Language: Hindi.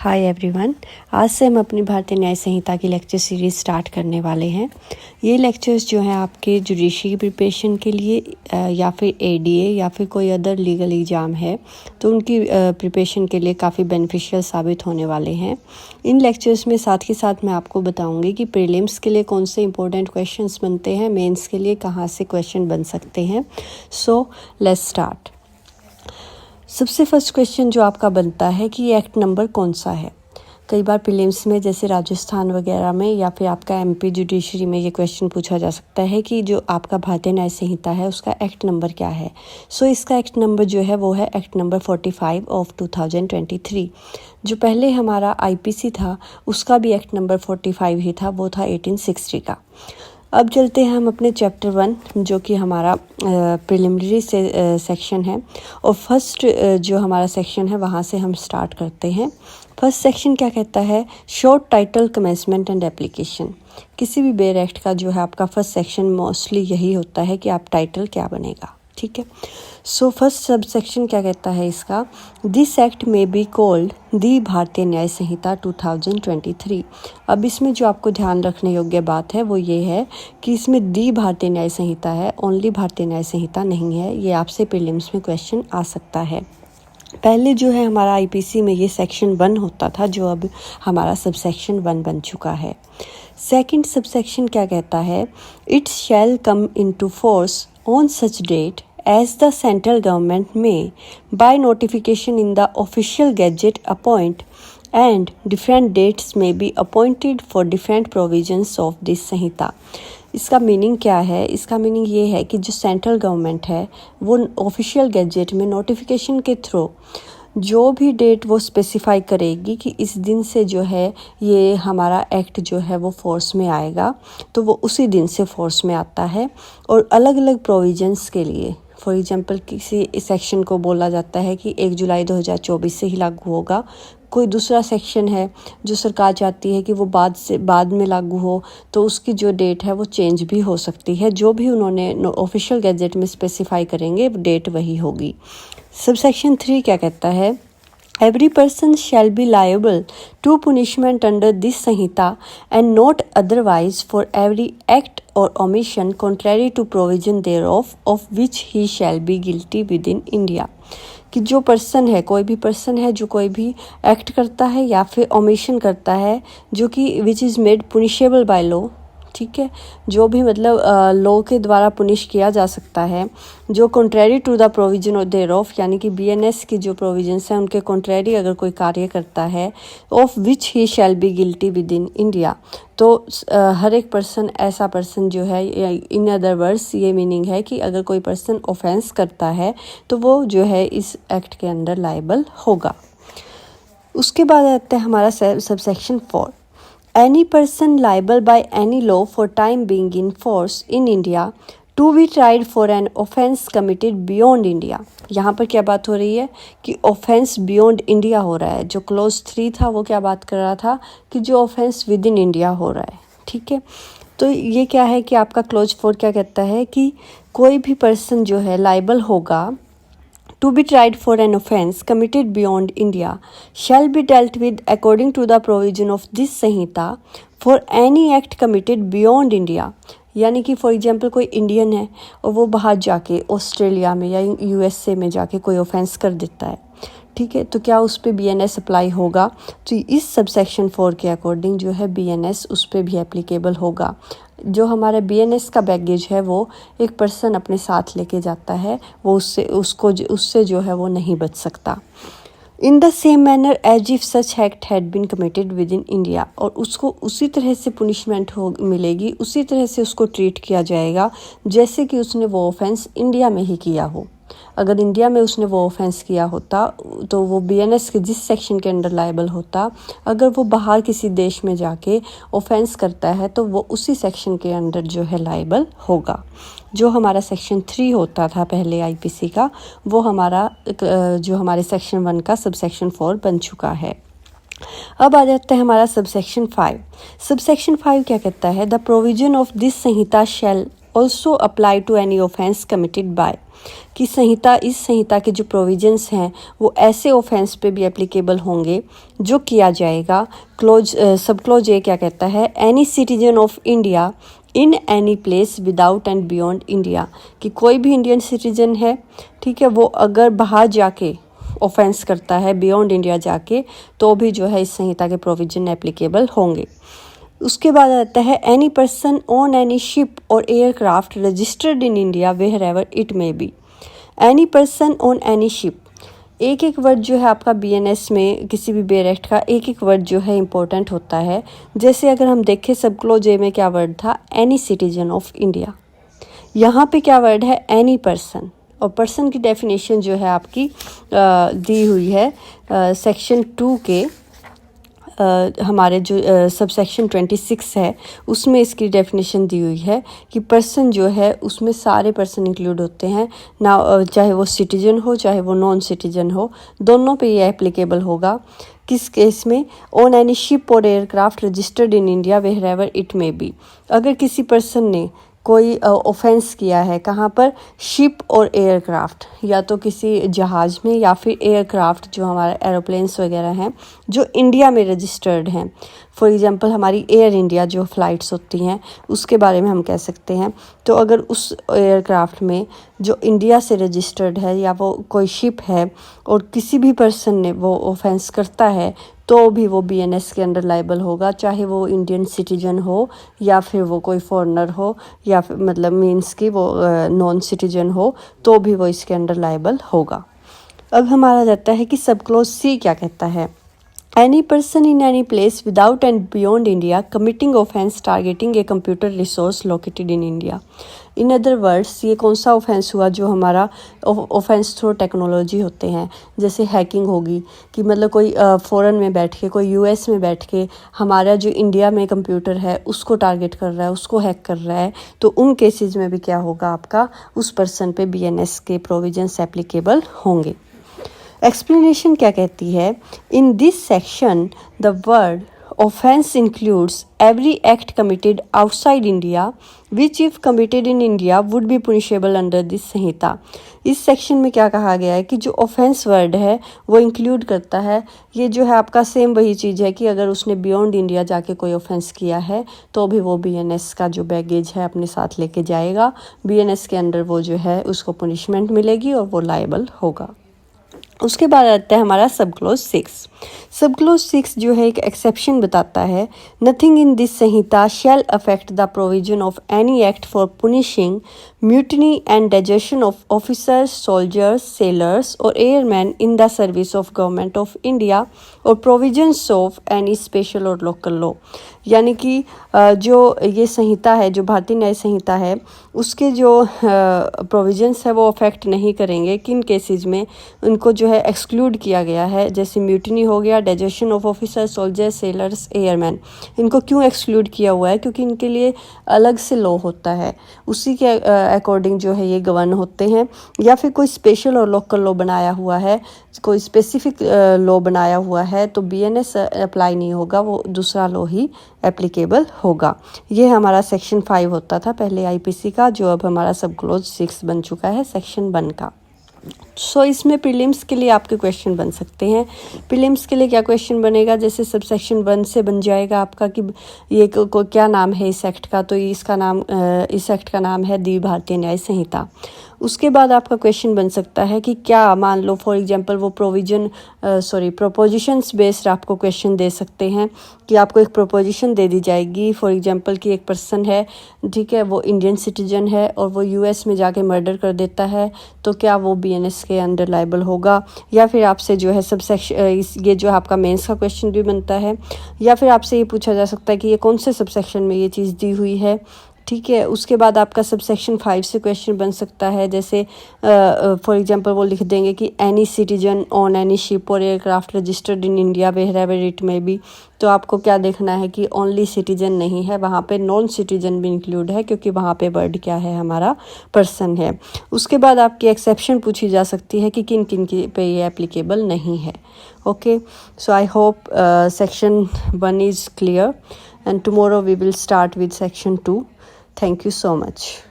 Hi everyone. आज से हम अपनी भारतीय न्याय संहिता की लेक्चर सीरीज़ स्टार्ट करने वाले हैं। ये लेक्चर्स जो हैं आपके जुडिशरी प्रिपरेशन के लिए या फिर एडीए या फिर कोई अदर लीगल एग्ज़ाम है तो उनकी प्रिपरेशन के लिए काफ़ी बेनिफिशियल साबित होने वाले हैं। इन लेक्चर्स में साथ ही साथ मैं आपको बताऊंगी कि प्रीलिम्स के लिए कौन से इंपॉर्टेंट क्वेश्चंस बनते हैं, मेंस के लिए कहाँ से क्वेश्चन बन सकते हैं। So let's start. सबसे फर्स्ट क्वेश्चन जो आपका बनता है कि ये एक्ट नंबर कौन सा है। कई बार प्रीलिम्स में जैसे राजस्थान वगैरह में या फिर आपका एमपी जुडिशरी में ये क्वेश्चन पूछा जा सकता है कि जो आपका भारतीय न्याय संहिता है उसका एक्ट नंबर क्या है। सो इसका एक्ट नंबर जो है वो है एक्ट नंबर 45 ऑफ 2023। जो पहले हमारा आईपीसी था उसका भी एक्ट नंबर 45 ही था, वो था 1860 का। अब चलते हैं हम अपने चैप्टर 1 जो कि हमारा प्रिलिमिनरी सेक्शन है और फर्स्ट जो हमारा सेक्शन है वहाँ से हम स्टार्ट करते हैं। फर्स्ट सेक्शन क्या कहता है? Short title commencement and application. किसी भी बेयर एक्ट का जो है आपका फर्स्ट सेक्शन मोस्टली यही होता है कि आप टाइटल क्या बनेगा, ठीक है। सो फर्स्ट सब सेक्शन क्या कहता है इसका? दिस एक्ट में बी कॉल्ड दी भारतीय न्याय संहिता 2023। अब इसमें जो आपको ध्यान रखने योग्य बात है वो ये है कि इसमें दी भारतीय न्याय संहिता है, ओनली भारतीय न्याय संहिता नहीं है। ये आपसे प्रीलिम्स में क्वेश्चन आ सकता है। पहले जो है हमारा आईपीसी में ये सेक्शन 1 होता था, जो अब हमारा सब सेक्शन 1 बन चुका है। सेकंड सब सेक्शन क्या कहता है? It shall come into force on such date as the central government may by notification in the official gazette appoint and different dates may be appointed for different provisions of this संहिता। इसका मीनिंग क्या है? इसका मीनिंग ये है कि जो सेंट्रल गवर्नमेंट है वो ऑफिशियल गैजेट में नोटिफिकेशन के थ्रू जो भी डेट वो स्पेसिफाई करेगी कि इस दिन से जो है ये हमारा एक्ट जो है वो फोर्स में आएगा, तो वो उसी दिन से फोर्स में आता है। और अलग अलग प्रोविजंस के लिए, फॉर एग्जांपल किसी सेक्शन को बोला जाता है कि 1 जुलाई 2024 से ही लागू होगा। कोई दूसरा सेक्शन है जो सरकार चाहती है कि वो बाद में लागू हो, तो उसकी जो डेट है वो चेंज भी हो सकती है। जो भी उन्होंने ऑफिशियल गैजेट में स्पेसिफाई करेंगे डेट वही होगी। सब सेक्शन 3 क्या कहता है? Every person shall be liable to punishment under this Samhita and not otherwise for every act or omission contrary to provision thereof of which he shall be guilty within India। कि जो पर्सन है, कोई भी पर्सन है जो कोई भी एक्ट करता है या फिर ओमिशन करता है जो कि which is made punishable by law, ठीक है, जो भी मतलब लॉ के द्वारा पुनिश किया जा सकता है, जो contrary to the provision of thereof, यानी कि बीएनएस की जो प्रोविजंस हैं उनके कॉन्ट्रेरी अगर कोई कार्य करता है, of which he shall be guilty with in India, तो हर एक पर्सन ऐसा पर्सन जो है, इन अदर वर्ड्स ये मीनिंग है कि अगर कोई पर्सन ऑफेंस करता है तो वो जो है इस एक्ट के अंदर लायबल होगा। उसके बाद आता है हमारा sub section 4। Any person liable by any law for time being in force in India to be tried for an offence committed beyond India। यहाँ पर क्या बात हो रही है कि offence beyond India हो रहा है। जो क्लोज 3 था वो क्या बात कर रहा था कि जो offence within India हो रहा है, ठीक है। तो ये क्या है कि आपका क्लोज 4 क्या कहता है कि कोई भी पर्सन जो है लाइबल होगा to be tried for an offence committed beyond India shall be dealt with according to the provision of this Samhita for any act committed beyond India। यानी कि फॉर एग्जांपल कोई इंडियन है और वो बाहर जाके ऑस्ट्रेलिया में या यूएसए में जाके कोई ऑफेंस कर देता है, ठीक है, तो क्या उस पर बीएनएस अप्लाई होगा? तो इस सब सेक्शन 4 के अकॉर्डिंग जो है बीएनएस उस पर भी एप्लीकेबल होगा। जो हमारा बीएनएस का बैगेज है वो एक पर्सन अपने साथ लेके जाता है, वो उससे जो है वो नहीं बच सकता। In the same manner as if such act had been committed within India, और उसको उसी तरह से पुनिशमेंट मिलेगी, उसी तरह से उसको ट्रीट किया जाएगा जैसे कि उसने वो ऑफेंस इंडिया में ही किया हो। अगर इंडिया में उसने वो ऑफेंस किया होता तो वो बीएनएस के जिस सेक्शन के अंडर लायबल होता। अगर वो बाहर किसी देश में जाके ऑफेंस करता है तो वो उसी सेक्शन के अंडर जो है लायबल होगा। जो हमारा सेक्शन 3 होता था पहले आईपीसी का, वो हमारा जो हमारे सेक्शन 1 का सब सेक्शन 4 बन चुका है। अब आ जाता है हमारा सब सेक्शन 5। सब सेक्शन 5 क्या कहता है? The provision of this Sanhita shall also apply to any offence committed by, कि इस संहिता के जो प्रोविजंस हैं वो ऐसे ऑफेंस पे भी एप्लीकेबल होंगे जो किया जाएगा। सब क्लोज ए क्या कहता है, any citizen of India in any place without and beyond India, कि कोई भी इंडियन सिटीजन है, ठीक है, वो अगर बाहर जाके ऑफेंस करता है बियॉन्ड इंडिया जाके, तो भी जो है इस संहिता के प्रोविजन एप्लीकेबल होंगे। उसके बाद आता है any person on any ship और aircraft registered in India wherever it may be. Any person on any ship, एक एक वर्ड जो है आपका बीएनएस में किसी भी बेयर एक्ट का एक एक वर्ड जो है इम्पोर्टेंट होता है। जैसे अगर हम देखें सब क्लोज ए में क्या वर्ड था, एनी सिटीजन ऑफ इंडिया। यहाँ पे क्या वर्ड है, एनी पर्सन, और पर्सन की डेफिनेशन जो है आपकी दी हुई है सेक्शन 2 के हमारे जो सब सेक्शन 26 है उसमें इसकी डेफिनेशन दी हुई है कि पर्सन जो है उसमें सारे पर्सन इंक्लूड होते हैं ना, चाहे वो सिटीजन हो चाहे वो नॉन सिटीजन हो, दोनों पे ये एप्लीकेबल होगा। किस केस में, ऑन एनी शिप और aircraft registered in India wherever it may be. अगर किसी पर्सन ने कोई ऑफेंस किया है, कहाँ पर, शिप और एयरक्राफ्ट, या तो किसी जहाज़ में या फिर एयरक्राफ्ट जो हमारे एरोप्लेन्स वगैरह हैं जो इंडिया में रजिस्टर्ड हैं। फॉर एग्जांपल हमारी एयर इंडिया जो फ़्लाइट्स होती हैं उसके बारे में हम कह सकते हैं। तो अगर उस एयरक्राफ्ट में जो इंडिया से रजिस्टर्ड है या वो कोई शिप है और किसी भी पर्सन ने वो ऑफेंस करता है तो भी वो बीएनएस के अंडर लायबल होगा, चाहे वो इंडियन सिटीजन हो या फिर वो कोई फॉरेनर हो या फिर मतलब मीन्स कि वो नॉन सिटीजन हो, तो भी वो इसके अंडर लायबल होगा। अब हमारा जाता है कि सब क्लोज सी क्या कहता है, any person in any place without and beyond India committing offence targeting a computer resource located in India. In other words, ये कौन सा ऑफेंस हुआ, जो हमारा ऑफेंस थ्रू टेक्नोलॉजी होते हैं, जैसे हैकिंग होगी कि मतलब कोई फ़ॉरेन में बैठ के, कोई यूएस में बैठ के हमारा जो इंडिया में कंप्यूटर है उसको टारगेट कर रहा है, उसको हैक कर रहा है, तो उन केसेस में भी क्या होगा, आपका उस पर्सन पे बीएनएस के प्रोविजंस एप्लीकेबल होंगे। एक्सप्लेनेशन क्या कहती है, in this section the word offence includes every act committed outside India which if committed in India would be punishable under this Sanhita. इस सेक्शन में क्या कहा गया है कि जो ऑफेंस वर्ड है वो इंक्लूड करता है, ये जो है आपका सेम वही चीज़ है कि अगर उसने बियॉन्ड इंडिया जाके कोई ऑफेंस किया है तो भी वो बीएनएस का जो बैगेज है अपने साथ लेके जाएगा, बीएनएस के अंडर वो जो है उसको पनिशमेंट मिलेगी और वो लायबल होगा। उसके बाद आता है हमारा सब क्लोज 6। सब क्लोज 6 जो है एक एक्सेप्शन बताता है, nothing in this Sanhita shall affect the provision of any act for punishing mutiny and desertion of officers, soldiers, sailors or airmen in the service of government of India or provisions of any special or local law. यानी कि जो ये संहिता है, जो भारतीय न्याय संहिता है, उसके जो प्रोविजंस है वो अफेक्ट नहीं करेंगे। किन केसेस में उनको जो है एक्सक्लूड किया गया है, जैसे म्यूटनी हो गया, desertion of officers, soldiers, sellers, airman. इनको क्यों एक्सक्लूड किया हुआ है, क्योंकि इनके लिए अलग से लॉ होता है, उसी के अकॉर्डिंग जो है ये गवर्न होते हैं। या फिर कोई स्पेशल और लोकल लॉ बनाया हुआ है, कोई स्पेसिफिक लॉ बनाया हुआ है, तो बीएनएस अप्लाई नहीं होगा, वो दूसरा लॉ ही एप्लीकेबल होगा। ये हमारा सेक्शन 5 होता था पहले आईपीसी का, जो अब हमारा सब क्लोज 6 बन चुका है सेक्शन 1 का। सो इसमें प्रीलिम्स के लिए आपके क्वेश्चन बन सकते हैं। प्रीलिम्स के लिए क्या क्वेश्चन बनेगा, जैसे सब सेक्शन 1 से बन जाएगा आपका कि ये क्या नाम है इस एक्ट का, तो इसका नाम इस एक्ट का नाम है दी भारतीय न्याय संहिता। उसके बाद आपका क्वेश्चन बन सकता है कि क्या, मान लो फॉर एग्जांपल वो प्रोपोजिशंस बेस्ड आपको क्वेश्चन दे सकते हैं कि आपको एक प्रोपोजिशन दे दी जाएगी, फॉर एग्जांपल कि एक पर्सन है, ठीक है, वो इंडियन सिटीजन है और वो यूएस में जाके मर्डर कर देता है, तो क्या वो बीएनएस के अंडर लायबल होगा। या फिर आपसे जो है सब सेक्शन, ये जो आपका मेंस का क्वेश्चन भी बनता है, या फिर आपसे ये पूछा जा सकता है कि ये कौन से सब सेक्शन में ये चीज़ दी हुई है, ठीक है। उसके बाद आपका सब सेक्शन 5 से क्वेश्चन बन सकता है, जैसे फॉर एग्जांपल वो लिख देंगे कि any citizen on any ship और aircraft registered in India wherever it may be. तो आपको क्या देखना है कि ओनली सिटीजन नहीं है, वहाँ पे नॉन सिटीजन भी इंक्लूड है, क्योंकि वहाँ पे वर्ड क्या है, हमारा पर्सन है। उसके बाद आपकी एक्सेप्शन पूछी जा सकती है कि किन किन की पे ये एप्लीकेबल नहीं है। Okay, so I hope section 1 is clear and tomorrow we will start with section 2. Thank you so much.